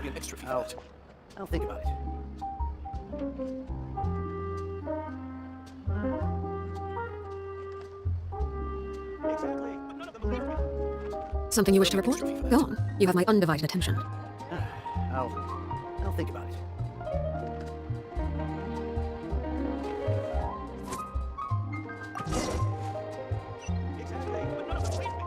an extra fee for that. I'll think about it. Exactly, but none of them believe me. Something you wish to report? Go on. You have my undivided attention. I'll think about it. Exactly, but none of them believe me.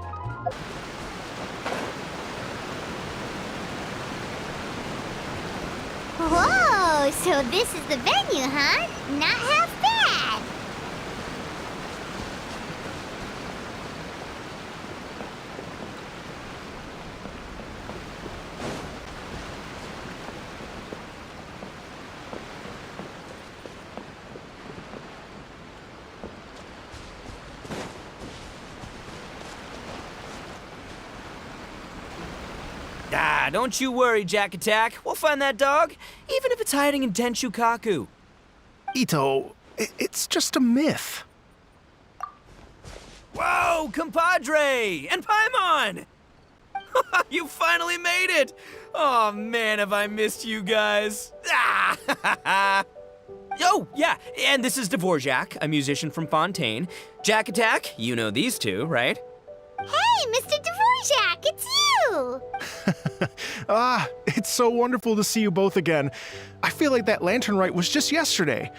Whoa, so this is the venue, huh? Not half bad. Ah, don't you worry, Jack Attack. We'll find that dog, even if it's hiding in Tenshukaku. Ito, it's just a myth. Whoa, compadre! And Paimon! You finally made it! Oh man, have I missed you guys. Ah! Oh, yeah, and this is Dvorak, a musician from Fontaine. Jack Attack, you know these two, right? Hey, Mr. Dvorak, it's you! It's so wonderful to see you both again. I feel like that lantern rite was just yesterday.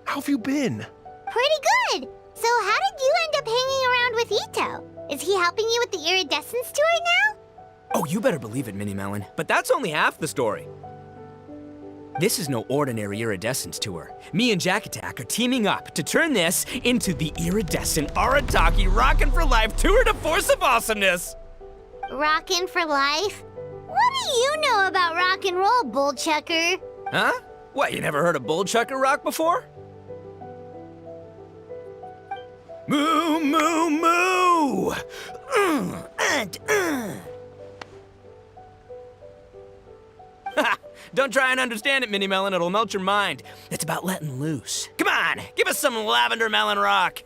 How have you been? Pretty good. So how did you end up hanging around with Ito? Is he helping you with the Iridescent story now? Oh, you better believe it, Mini Melon. But that's only half the story. This is no ordinary Iridescent tour. Me and Jack Attack are teaming up to turn this into the Iridescent Arataki Rockin' for Life Tour de Force of Awesomeness! Rockin' for life? What do you know about rock and roll, bullchucker? Huh? What, you never heard of bullchucker rock before? Moo, moo, moo! Ha! Don't try and understand it, Mini Melon, it'll melt your mind. It's about letting loose. Come on, give us some lavender melon rock.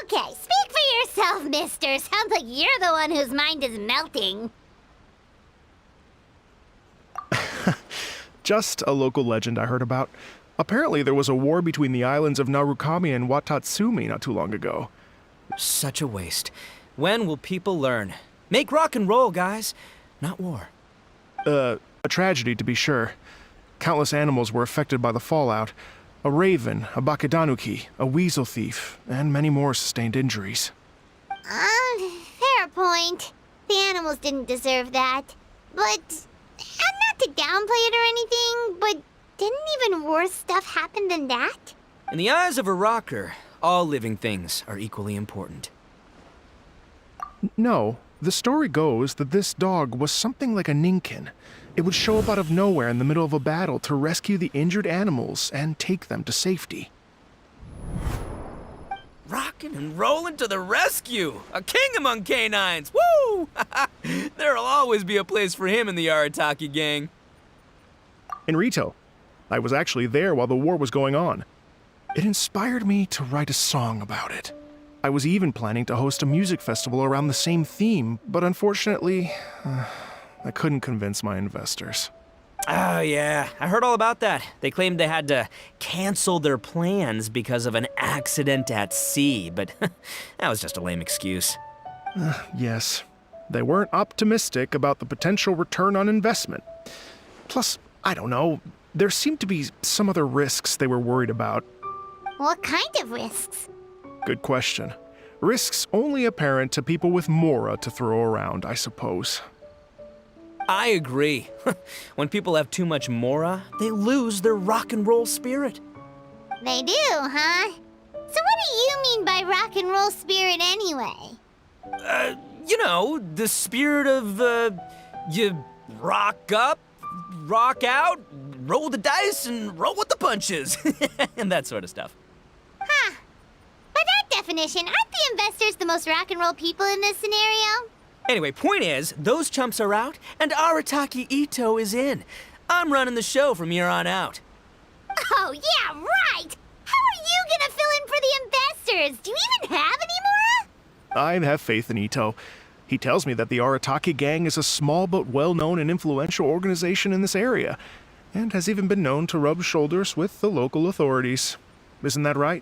Okay, speak for yourself, mister. Sounds like you're the one whose mind is melting. Just a local legend I heard about. Apparently there was a war between the islands of Narukami and Watatsumi not too long ago. Such a waste. When will people learn? Make rock and roll, guys, not war. A tragedy to be sure. Countless animals were affected by the fallout. A raven, a bakedanuki, a weasel thief, and many more sustained injuries. Fair point. The animals didn't deserve that. But, not to downplay it or anything, but didn't even worse stuff happen than that? In the eyes of a rocker, all living things are equally important. No, the story goes that this dog was something like a ninkin. It would show up out of nowhere in the middle of a battle to rescue the injured animals and take them to safety. Rockin' and rollin' to the rescue! A king among canines! Woo! There'll always be a place for him in the Arataki gang. In Rito, I was actually there while the war was going on. It inspired me to write a song about it. I was even planning to host a music festival around the same theme, but unfortunately, I couldn't convince my investors. Oh, yeah. I heard all about that. They claimed they had to cancel their plans because of an accident at sea, but that was just a lame excuse. Yes, they weren't optimistic about the potential return on investment. Plus, I don't know, there seemed to be some other risks they were worried about. What kind of risks? Good question. Risks only apparent to people with mora to throw around, I suppose. I agree. When people have too much mora, they lose their rock and roll spirit. They do, huh? So what do you mean by rock and roll spirit anyway? You know, the spirit of, you rock up, rock out, roll the dice, and roll with the punches. And that sort of stuff. Huh. By that definition, aren't the investors the most rock and roll people in this scenario? Anyway, point is, those chumps are out, and Arataki Ito is in. I'm running the show from here on out. Oh, yeah, right! How are you gonna fill in for the investors? Do you even have any more? I have faith in Ito. He tells me that the Arataki gang is a small but well-known and influential organization in this area, and has even been known to rub shoulders with the local authorities. Isn't that right?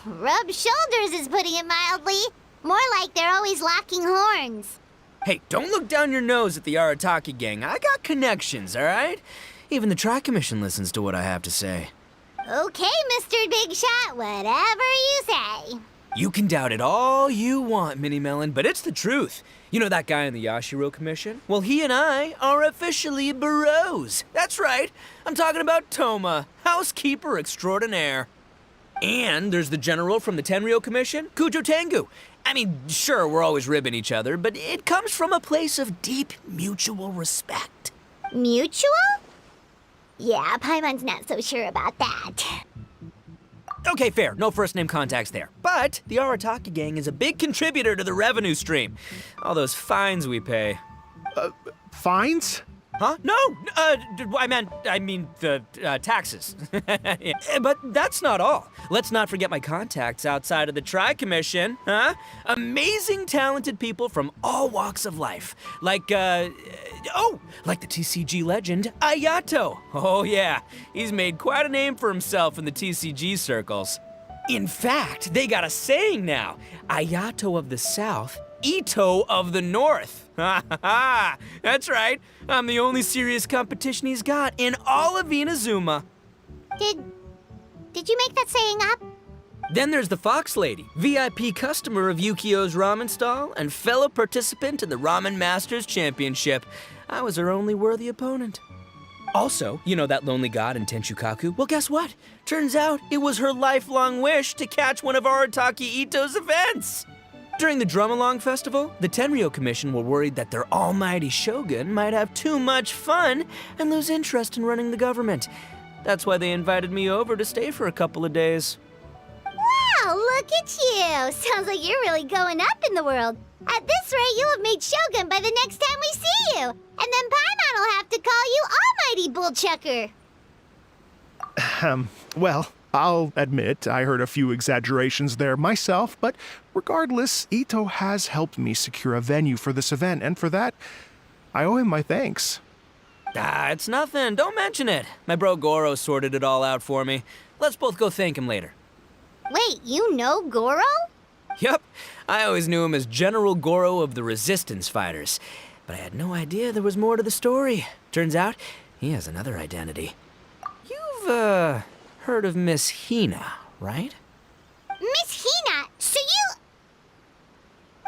Rub shoulders is putting it mildly. More like they're always locking horns. Hey, don't look down your nose at the Arataki gang. I got connections, all right? Even the Tri-Commission listens to what I have to say. Okay, Mr. Big Shot, whatever you say. You can doubt it all you want, Mini Melon, but it's the truth. You know that guy in the Yashiro Commission? Well, he and I are officially bros. That's right. I'm talking about Toma, housekeeper extraordinaire. And there's the general from the Tenryo Commission, Kujo Tengu. I mean, sure, we're always ribbing each other, but it comes from a place of deep mutual respect. Mutual? Yeah, Paimon's not so sure about that. Okay, fair. No first-name contacts there. But the Arataki gang is a big contributor to the revenue stream. All those fines we pay. Fines? Huh? No! I mean the taxes. Yeah. But that's not all. Let's not forget my contacts outside of the Tri-Commission, huh? Amazing, talented people from all walks of life. Like the TCG legend, Ayato. Oh yeah, he's made quite a name for himself in the TCG circles. In fact, they got a saying now. Ayato of the South, Ito of the North. Ha ha ha! That's right. I'm the only serious competition he's got in all of Inazuma. Did you make that saying up? Then there's the Fox Lady, VIP customer of Yukio's ramen stall and fellow participant in the Ramen Masters Championship. I was her only worthy opponent. Also, you know that lonely god in Tenshukaku? Well, guess what? Turns out it was her lifelong wish to catch one of Arataki Ito's events. During the Drum-Along Festival, the Tenryo Commission were worried that their almighty shogun might have too much fun and lose interest in running the government. That's why they invited me over to stay for a couple of days. Wow, look at you! Sounds like you're really going up in the world. At this rate, you'll have made shogun by the next time we see you. And then Paimon will have to call you Almighty Bullchucker. Well, I'll admit I heard a few exaggerations there myself, but regardless, Ito has helped me secure a venue for this event, and for that, I owe him my thanks. It's nothing. Don't mention it. My bro Goro sorted it all out for me. Let's both go thank him later. Wait, you know Goro? Yup. I always knew him as General Goro of the Resistance Fighters, but I had no idea there was more to the story. Turns out, he has another identity. You've, heard of Miss Hina, right? Miss Hina, so you...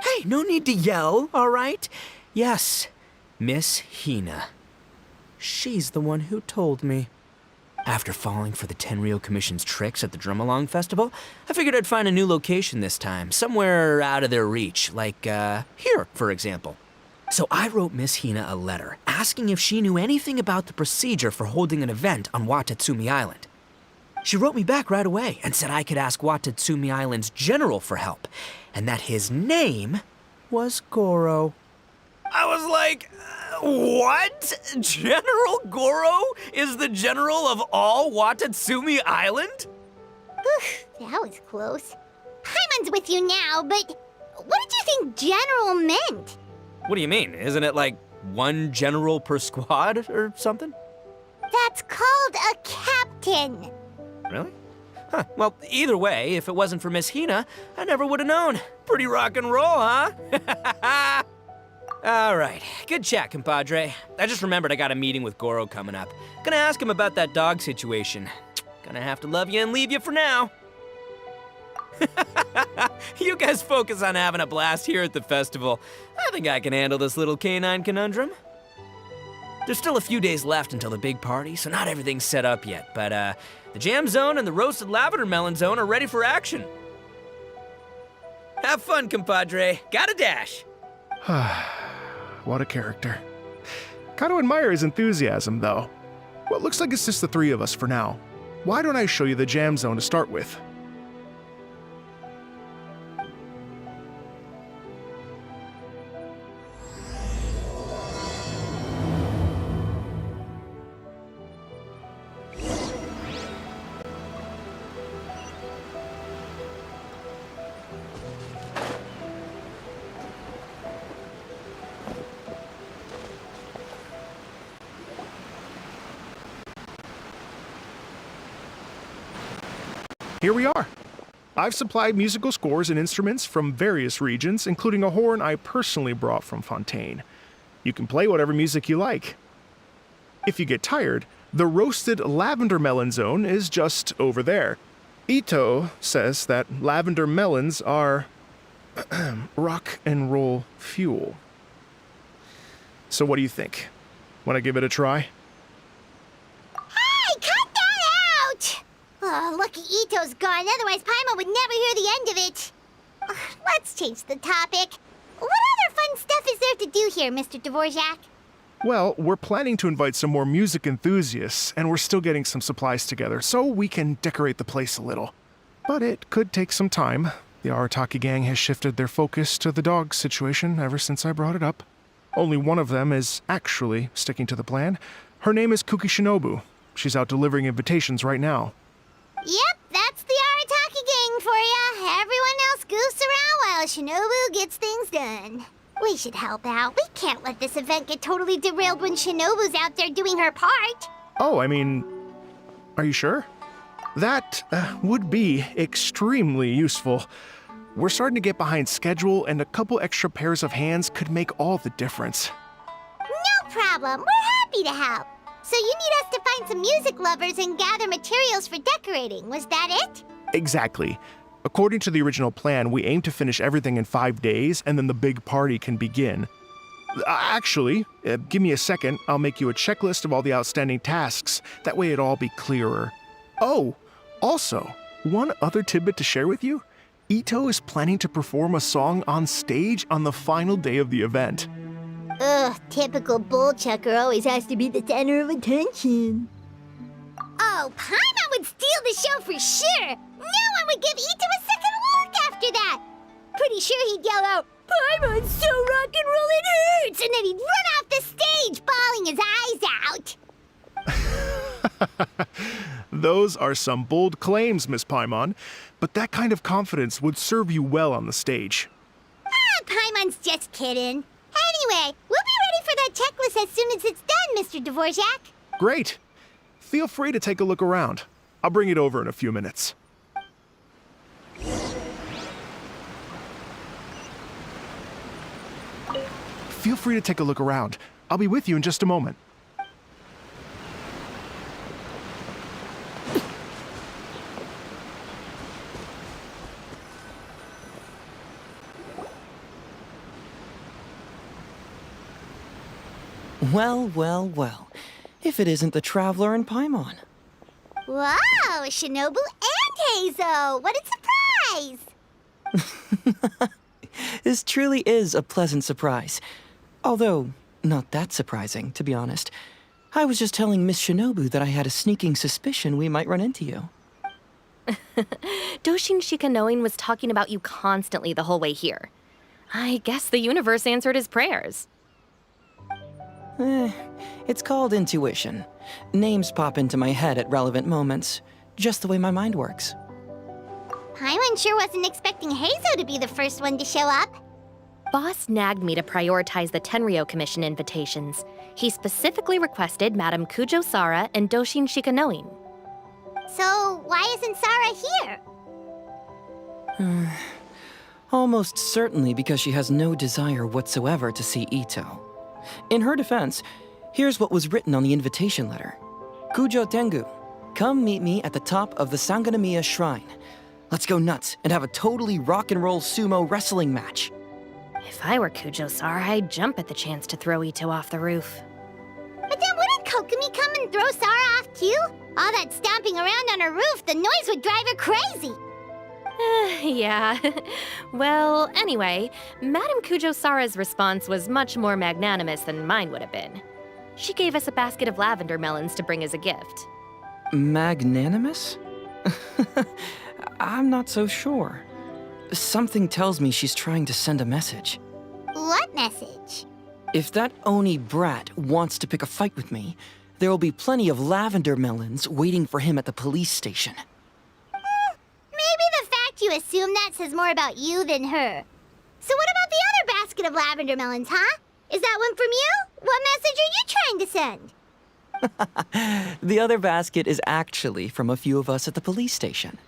Hey, no need to yell, all right? Yes, Miss Hina. She's the one who told me. After falling for the Tenryo Commission's tricks at the Drum-Along Festival, I figured I'd find a new location this time, somewhere out of their reach, like, here, for example. So I wrote Miss Hina a letter, asking if she knew anything about the procedure for holding an event on Watatsumi Island. She wrote me back right away and said I could ask Watatsumi Island's general for help, and that his name was Goro. I was like, what? General Goro is the general of all Watatsumi Island? That was close. Paimon's with you now, but what did you think general meant? What do you mean? Isn't it like one general per squad or something? That's called a captain. Really? Huh. Well, either way, if it wasn't for Miss Hina, I never would have known. Pretty rock and roll, huh? All right. Good chat, compadre. I just remembered I got a meeting with Goro coming up. Gonna ask him about that dog situation. Gonna have to love you and leave you for now. You guys focus on having a blast here at the festival. I think I can handle this little canine conundrum. There's still a few days left until the big party, so not everything's set up yet, but the jam zone and the roasted lavender melon zone are ready for action. Have fun, compadre. Gotta dash. What a character. Gotta admire his enthusiasm, though. Well, it looks like it's just the three of us for now. Why don't I show you the jam zone to start with? here we are. I've supplied musical scores and instruments from various regions, including a horn I personally brought from Fontaine. You can play whatever music you like. If you get tired, the roasted lavender melon zone is just over there. Ito says that lavender melons are rock and roll fuel. So what do you think? Want to give it a try? Hey, cut that out! Oh, lucky Ito's gone, otherwise Paimon would never hear the end of it. Let's change the topic. What other fun stuff is there to do here, Mr. Dvorak? Well, we're planning to invite some more music enthusiasts, and we're still getting some supplies together, so we can decorate the place a little. But it could take some time. The Arataki gang has shifted their focus to the dog situation ever since I brought it up. Only one of them is actually sticking to the plan. Her name is Kuki Shinobu. She's out delivering invitations right now. Yep, that's the Arataki gang for ya. Everyone else goofs around while Shinobu gets things done. We should help out. We can't let this event get totally derailed when Shinobu's out there doing her part. Oh, I mean, are you sure? That would be extremely useful. We're starting to get behind schedule, and a couple extra pairs of hands could make all the difference. No problem. We're happy to help. So you need us to find some music lovers and gather materials for decorating. Was that it? Exactly. According to the original plan, we aim to finish everything in 5 days, and then the big party can begin. Actually, give me a second. I'll make you a checklist of all the outstanding tasks. That way it'll all be clearer. Oh, also, one other tidbit to share with you. Ito is planning to perform a song on stage on the final day of the event. Ugh, typical bullchucker always has to be the center of attention. Oh, Paimon would steal the show for sure! No one would give Ito a second look after that! Pretty sure he'd yell out, "Paimon's so rock and roll it hurts!" And then he'd run off the stage, bawling his eyes out. Those are some bold claims, Miss Paimon, but that kind of confidence would serve you well on the stage. Ah, Paimon's just kidding. Anyway, we'll be ready for that checklist as soon as it's done, Mr. Dvorak. Great. Feel free to take a look around. I'll bring it over in a few minutes. Feel free to take a look around. I'll be with you in just a moment. Well, well, well. If it isn't the Traveler and Paimon. Wow, Shinobu and Heizo! What a surprise! This truly is a pleasant surprise. Although, not that surprising, to be honest. I was just telling Miss Shinobu that I had a sneaking suspicion we might run into you. Doshin Shikanoin was talking about you constantly the whole way here. I guess the universe answered his prayers. It's called intuition. Names pop into my head at relevant moments, just the way my mind works. Paimon sure wasn't expecting Heizo to be the first one to show up. Boss nagged me to prioritize the Tenryo Commission invitations. He specifically requested Madame Kujo Sara and Doshin Shikanoin. So, why isn't Sara here? Almost certainly because she has no desire whatsoever to see Ito. In her defense, here's what was written on the invitation letter. Kujo Tengu, come meet me at the top of the Sanganamiya Shrine. Let's go nuts and have a totally rock and roll sumo wrestling match. If I were Kujo Sara, I'd jump at the chance to throw Ito off the roof. But then wouldn't Kokomi come and throw Sara off too? All that stomping around on her roof, the noise would drive her crazy. Yeah. Well, anyway, Madame Kujo Sara's response was much more magnanimous than mine would have been. She gave us a basket of lavender melons to bring as a gift. Magnanimous? I'm not so sure. Something tells me she's trying to send a message. What message? If that Oni brat wants to pick a fight with me, there will be plenty of lavender melons waiting for him at the police station. Maybe the fact you assume that says more about you than her. So what about the other basket of lavender melons, huh? Is that one from you? What message are you trying to send? The other basket is actually from a few of us at the police station.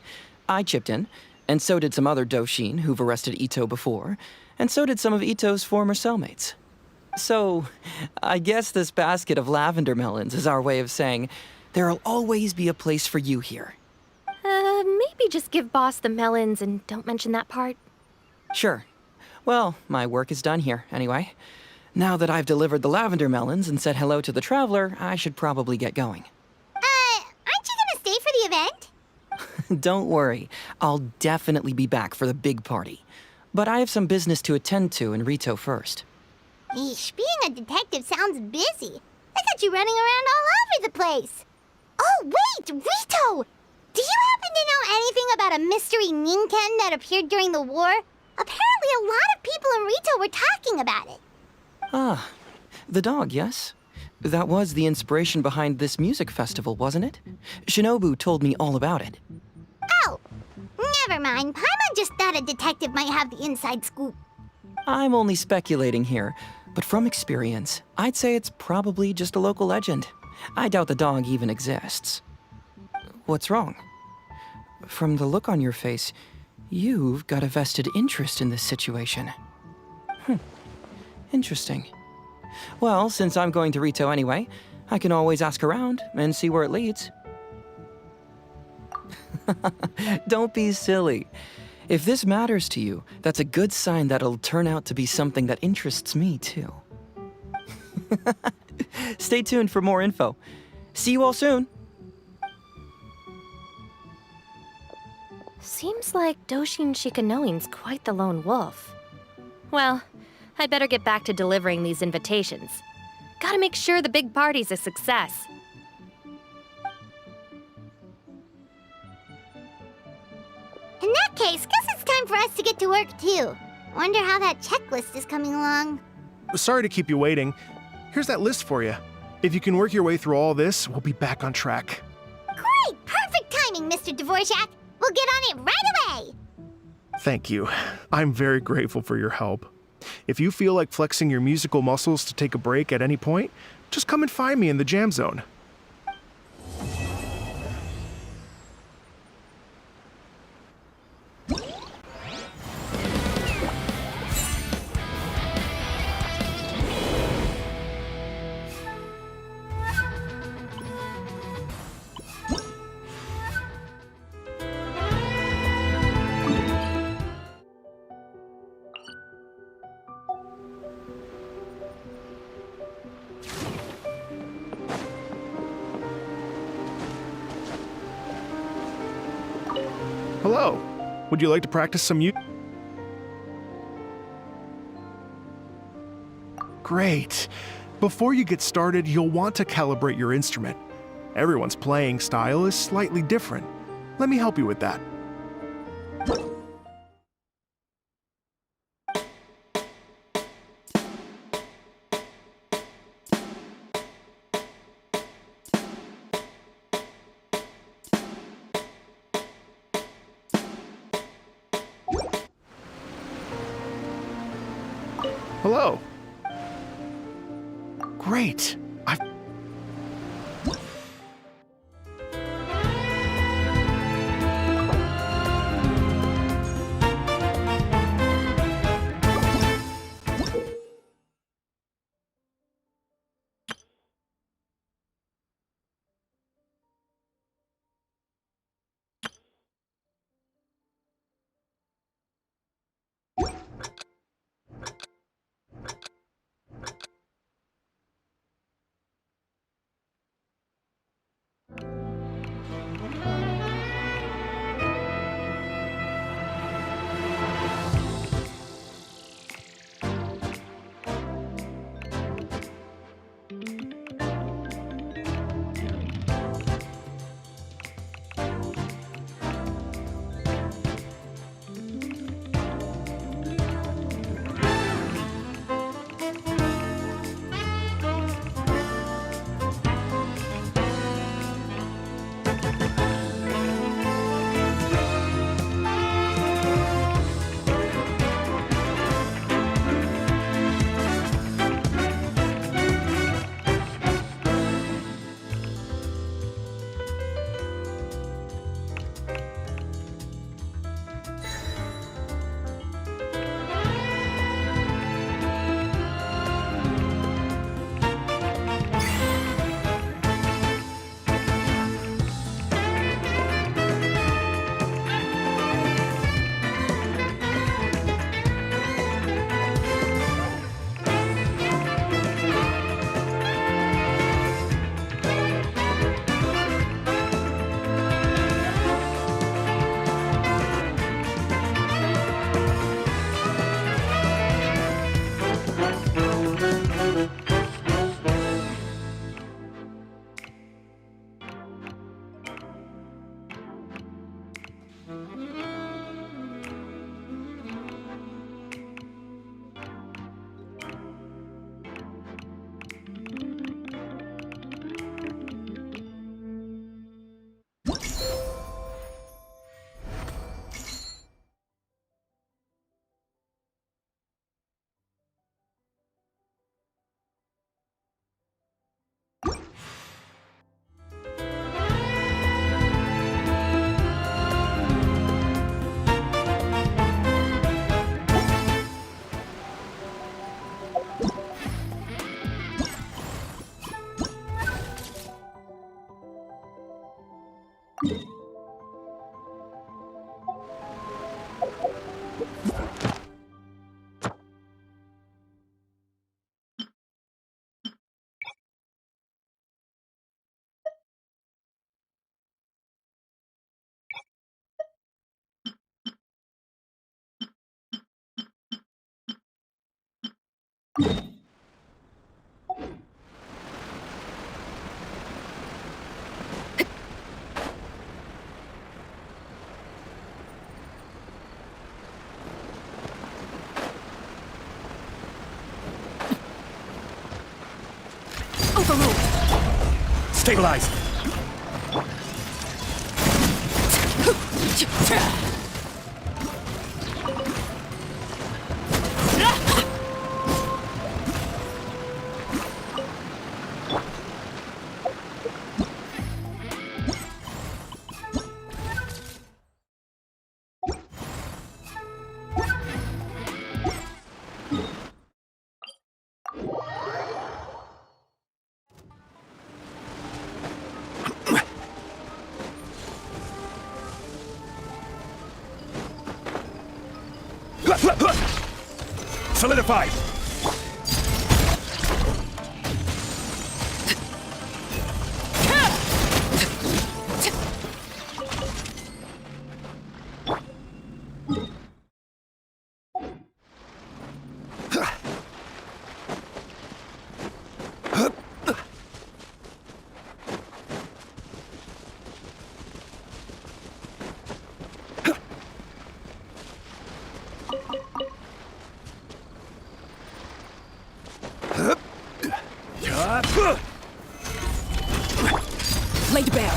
I chipped in, and so did some other Doshin who've arrested Ito before, and so did some of Ito's former cellmates. So, I guess this basket of lavender melons is our way of saying, there'll always be a place for you here. Maybe just give Boss the melons and don't mention that part. Sure. Well, my work is done here, anyway. Now that I've delivered the lavender melons and said hello to the traveler, I should probably get going. Aren't you gonna stay for the event? Don't worry, I'll definitely be back for the big party. But I have some business to attend to in Rito first. Eesh, being a detective sounds busy. I got you running around all over the place. Oh, wait, Rito! Do you happen to know anything about a mystery Ninken that appeared during the war? Apparently a lot of people in Rito were talking about it. Ah, the dog, yes? That was the inspiration behind this music festival, wasn't it? Shinobu told me all about it. Oh, never mind. Paimon just thought a detective might have the inside scoop. I'm only speculating here, but from experience, I'd say it's probably just a local legend. I doubt the dog even exists. What's wrong? From the look on your face, you've got a vested interest in this situation. Interesting. Well, since I'm going to Rito anyway, I can always ask around and see where it leads. Don't be silly. If this matters to you, that's a good sign that it'll turn out to be something that interests me, too. Stay tuned for more info. See you all soon. Seems like Doshin Shikanoin's quite the lone wolf. Well, I'd better get back to delivering these invitations. Gotta make sure the big party's a success. In that case, guess it's time for us to get to work too. Wonder how that checklist is coming along. Sorry to keep you waiting. Here's that list for you. If you can work your way through all this, we'll be back on track. Great! Perfect timing, Mr. Dvorak! We'll get on it right away! Thank you. I'm very grateful for your help. If you feel like flexing your musical muscles to take a break at any point, just come and find me in the jam zone. Hello. Would you like to practice some music? Great. Before you get started, you'll want to calibrate your instrument. Everyone's playing style is slightly different. Let me help you with that. Hello. Great. Overruled. Stabilize! Solidified! Laid bare.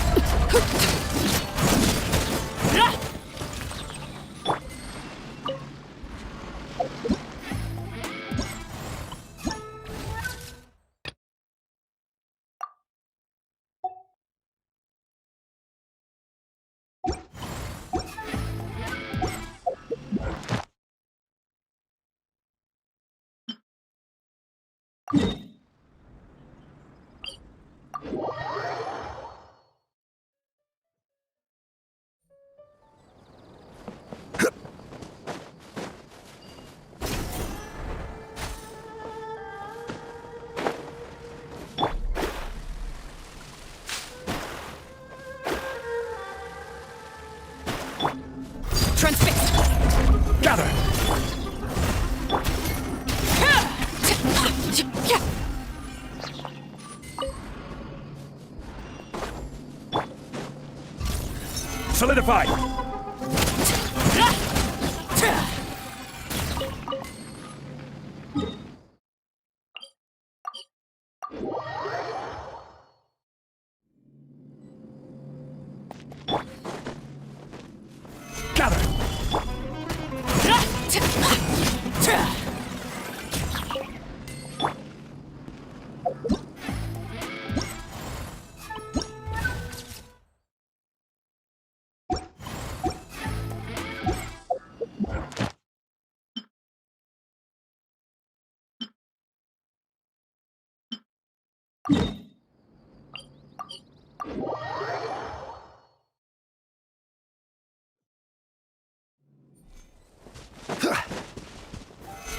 Transfixed. Gather! Solidified! Gather!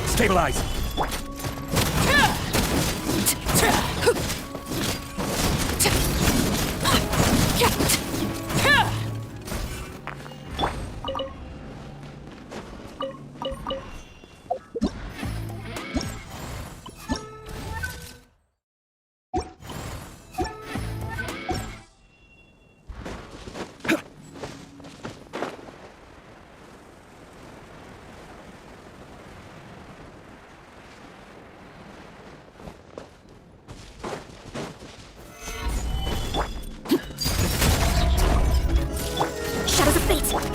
Stabilize! Shadows of fate.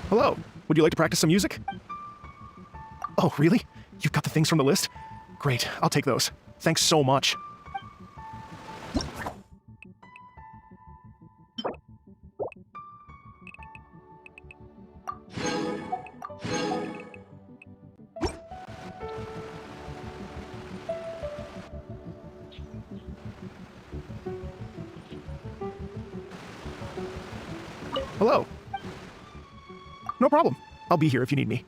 Hello. Would you like to practice some music? Oh, really? You've got the things from the list? Great, I'll take those. Thanks so much. Hello. No problem. I'll be here if you need me.